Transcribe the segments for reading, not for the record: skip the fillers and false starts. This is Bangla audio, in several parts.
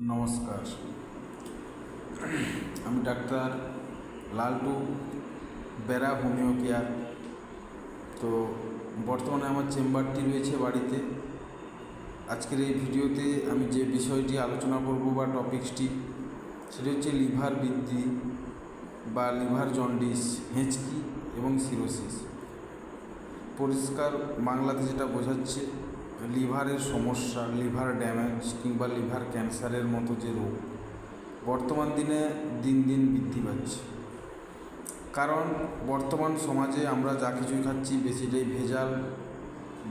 নমস্কার, আমি ডাক্তার লালটু, বেরা হোমিও কেয়ার। তো বর্তমানে আমার চেম্বারটি রয়েছে বাড়িতে। আজকের এই ভিডিওতে আমি যে বিষয়টি আলোচনা করব বা টপিক্সটি, সেটি হচ্ছে লিভার বৃদ্ধি বা লিভার জন্ডিস, হেঁচকি এবং সিরোসিস। পরিষ্কার বাংলাতে যেটা বোঝাচ্ছে, লিভারের সমস্যা, লিভার ড্যামেজ কিংবা লিভার ক্যান্সারের মতো যে রোগ বর্তমান দিনে দিন দিন বৃদ্ধি পাচ্ছে। কারণ বর্তমান সমাজে আমরা যা কিছুই খাচ্ছি বেশিটাই ভেজাল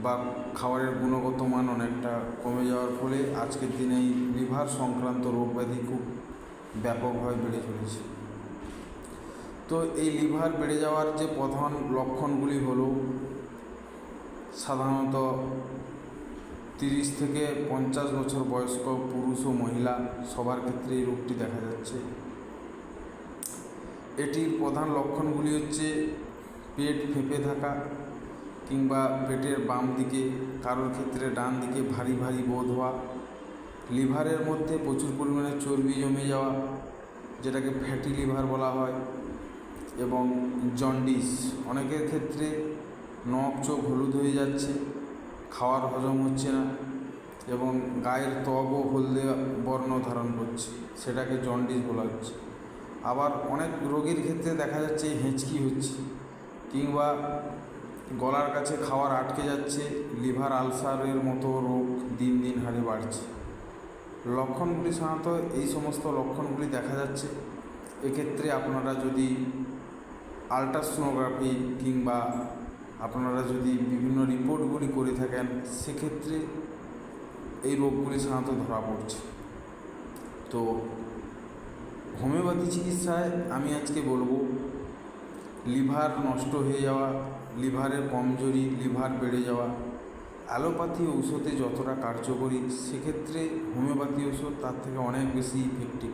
বা খাবারের গুণগত মান অনেকটা কমে যাওয়ার ফলে আজকের দিনে এই লিভার সংক্রান্ত রোগ ব্যাধি খুব ব্যাপকভাবে বেড়ে চলেছে। তো এই লিভার বেড়ে যাওয়ার যে প্রধান লক্ষণগুলি হলো, সাধারণত 30 থেকে 50 বছর বয়স্ক পুরুষ ও মহিলা সবার ক্ষেত্রে এই রোগটি দেখা যাচ্ছে। এটির প্রধান লক্ষণগুলি হচ্ছে পেট ফেঁপে থাকা কিংবা পেটের বাম দিকে, কারোর ক্ষেত্রে ডান দিকে ভারী ভারী বোধ হওয়া, লিভারের মধ্যে প্রচুর পরিমাণে চর্বি জমে যাওয়া, যেটাকে ফ্যাটি লিভার বলা হয়, এবং জন্ডিস। অনেকের ক্ষেত্রে নখ চোখ হলুদ হয়ে যাচ্ছে, খাওয়ার হজম হচ্ছে না এবং গায়ের ত্বকও হলদে বর্ণ ধারণ করছে, সেটাকে জন্ডিস বলা হচ্ছে। আবার অনেক রোগীর ক্ষেত্রে দেখা যাচ্ছে হেঁচকি হচ্ছে কিংবা গলার কাছে খাওয়ার আটকে যাচ্ছে, লিভার আলসারের মতো রোগ দিন দিন হারে বাড়ছে। লক্ষণগুলি সাধারণত এই সমস্ত লক্ষণগুলি দেখা যাচ্ছে। এক্ষেত্রে আপনারা যদি আলট্রাসোনোগ্রাফি কিংবা আপনারা যদি বিভিন্ন রিপোর্টগুলি করে থাকেন, সেক্ষেত্রে এই রোগগুলি সাধারণত ধরা পড়ছে। তো হোমিওপ্যাথি চিকিৎসায় আমি আজকে বলবো লিভার নষ্ট হয়ে যাওয়া, লিভারের কমজোরি, লিভার বেড়ে যাওয়া অ্যালোপ্যাথি ঔষধে যতটা কার্যকরী, সেক্ষেত্রে হোমিওপ্যাথি ওষুধ তার থেকে অনেক বেশি ইফেক্টিভ।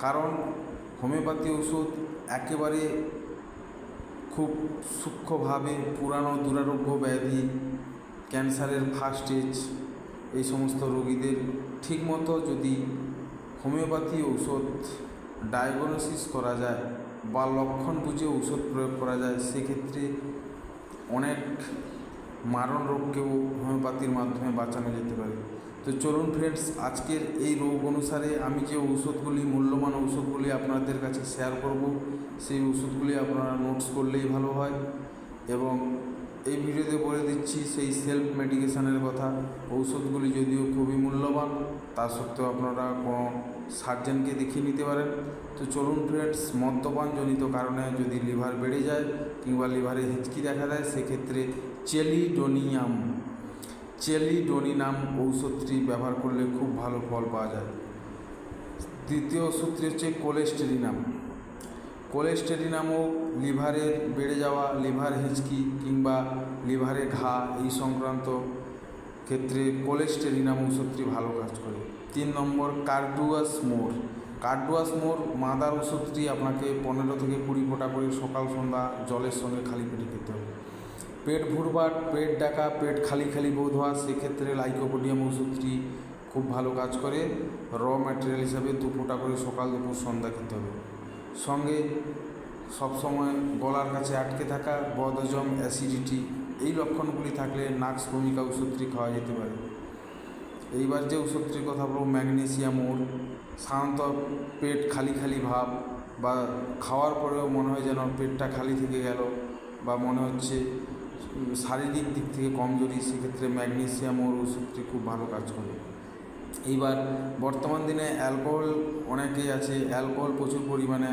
কারণ হোমিওপ্যাথি ওষুধ একেবারে খুব সূক্ষ্মভাবে পুরানো দুরারোগ্য ব্যাধি, ক্যান্সারের ফার্স্ট স্টেজ, এই সমস্ত রোগীদের ঠিকমতো যদি হোমিওপ্যাথি ঔষধ ডায়াগনোসিস করা যায় বা লক্ষণ বুঝে ঔষধ প্রয়োগ করা যায়, সেক্ষেত্রে অনেক মারণ রোগকেও হোমিওপ্যাথির মাধ্যমে বাঁচানো যেতে পারে। তো চলুন ফ্রেন্ডস, আজকের এই রোগ অনুসারে আমি যে ঔষধগুলি, মূল্যবান ঔষধগুলি আপনাদের কাছে শেয়ার করব, সেই ওষুধগুলি আপনারা নোটস করলেই ভালো হয়। এবং এই ভিডিওতে বলে দিচ্ছি সেই সেলফ মেডিকেশানের কথা। ঔষধগুলি যদিও খুবই মূল্যবান, তা সত্ত্বেও আপনারা কোনো সার্জেনকে দেখিয়ে নিতে পারেন। তো চলুন ফ্রেন্ডস, মদ্যপানজনিত কারণে যদি লিভার বেড়ে যায় কিংবা লিভারে হিচকি দেখা দেয়, সেক্ষেত্রে চেলিডোনিনাম ঔষধটি ব্যবহার করলে খুব ভালো ফল পাওয়া যায়। দ্বিতীয় ওষুধটি হচ্ছে কোলেস্টেরিনামও লিভারের বেড়ে যাওয়া, লিভার হিচকি কিংবা লিভারে ঘা, এই সংক্রান্ত ক্ষেত্রে কোলেস্টেরিনাম ওষুধটি ভালো কাজ করে। 3 নম্বর কার্ডুয়াসমোর মাদার ওষুধটি আপনাকে 15 থেকে 20 ফোঁটা করে সকাল সন্ধ্যা জলের সঙ্গে খালি পেটে খেতে হবে। পেট ভুরবাট, পেট ডাকা, পেট খালি খালি বোধ হওয়া, সেক্ষেত্রে লাইকোপোডিয়াম ওষুধটি খুব ভালো কাজ করে। র ম্যাটেরিয়াল হিসাবে 2 ফোঁটা করে সকাল দুপুর সন্ধ্যা খেতে হবে। সঙ্গে সবসময় গলার কাছে আটকে থাকা, বদহজম, অ্যাসিডিটি, এই লক্ষণগুলি থাকলে নাক্স ভূমিকা ওষুধটি খাওয়া যেতে পারে। এইবার যে ওষুধটির কথা বলব, ম্যাগনেসিয়াম ওর, সাধারণত পেট খালি খালি ভাব বা খাওয়ার পরেও মনে হয় যেন পেটটা খালি থেকে গেল বা মনে হচ্ছে শারীরিক দিক থেকে কমজোরি, সেক্ষেত্রে ম্যাগনেসিয়াম ওর ওষুধটি খুব ভালো কাজ করে। এইবার বর্তমান দিনে অ্যালকোহল অনেকেই আছে, অ্যালকোহল প্রচুর পরিমাণে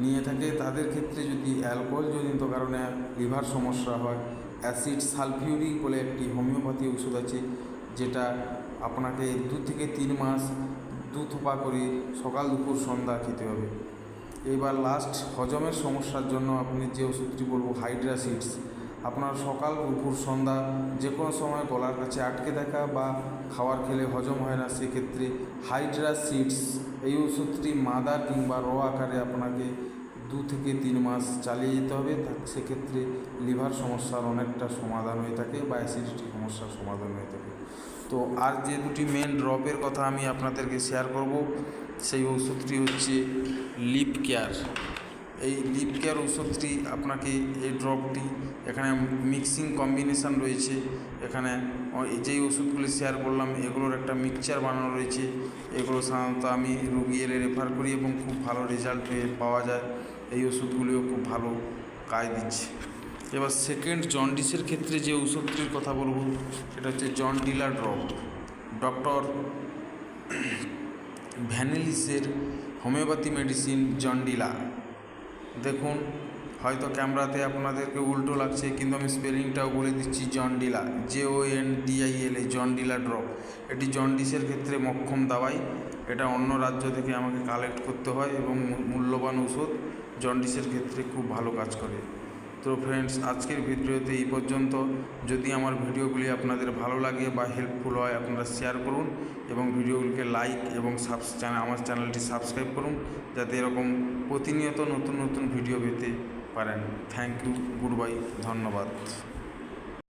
নিয়ে থাকে, তাদের ক্ষেত্রে যদি অ্যালকোহলজনিত কারণে লিভার সমস্যা হয়, অ্যাসিড সালফিউরিক বলে একটি হোমিওপ্যাথি ওষুধ আছে, যেটা আপনাকে 2 থেকে 3 মাস 2 থোপা করে সকাল দুপুর সন্ধ্যা খেতে হবে। এইবার লাস্ট, হজমের সমস্যার জন্য আপনি যে ওষুধটি বলবো, হাইড্রাসিডস। আপনার সকাল দুপুর সন্ধ্যা যে কোনো সময় গলার কাছে আটকে থাকা বা খাবার খেলে হজম হয় না, সেক্ষেত্রে হাইড্রাসিডস এই ওষুধটি মাদার কিংবা র আকারে আপনাকে 2 থেকে 3 মাস চালিয়ে যেতে হবে। সেক্ষেত্রে লিভার সমস্যার অনেকটা সমাধান হয়ে থাকে বা অ্যাসিডিটি সমস্যার সমাধান হয়ে থাকে। তো আর যে দুটি মেন ড্রপের কথা আমি আপনাদেরকে শেয়ার করব, সেই ওষুধটি হচ্ছে লিপ কেয়ার। এই লিপ কেয়ার ওষুধটি আপনাকে, এই ড্রপটি এখানে মিক্সিং কম্বিনেশান রয়েছে। এখানে যেই ওষুধগুলি শেয়ার করলাম এগুলোর একটা মিক্সচার বানানো রয়েছে। এগুলো সাধারণত আমি রুগী এলে রেফার করি এবং খুব ভালো রেজাল্ট পাওয়া যায়। এই ওষুধগুলিও খুব ভালো কাজ দিচ্ছে। এবার সেকেন্ড জন্ডিসের ক্ষেত্রে যে ওষুধটির কথা বলব সেটা হচ্ছে জন্ডিলা ড্রপ। ডক্টর ভ্যানিলিসের হোমিওপ্যাথি মেডিসিন জন্ডিলা। দেখুন, হয়তো ক্যামেরাতে আপনাদেরকে উল্টো লাগছে, কিন্তু আমি স্পেলিংটাও বলে দিচ্ছি, জন্ডিলা, JONDILA, জন্ডিলা ড্রপ। এটি জন্ডিসের ক্ষেত্রে মক্ষম দাওয়াই। এটা অন্য রাজ্য থেকে আমাকে কালেক্ট করতে হয় এবং মূল্যবান ওষুধ, জন্ডিসের ক্ষেত্রে খুব ভালো কাজ করে। তো ফ্রেন্ডস, আজকের ভিডিওতে এই পর্যন্ত। যদি আমার ভিডিওগুলি আপনাদের ভালো লাগে বা হেল্পফুল হয়, আপনারা শেয়ার করুন এবং ভিডিওগুলিকে লাইক এবং আমার চ্যানেলটি সাবস্ক্রাইব করুন, যাতে এরকম প্রতিনিয়ত নতুন নতুন ভিডিও পেতে পারেন। থ্যাংক ইউ, গুড বাই, ধন্যবাদ।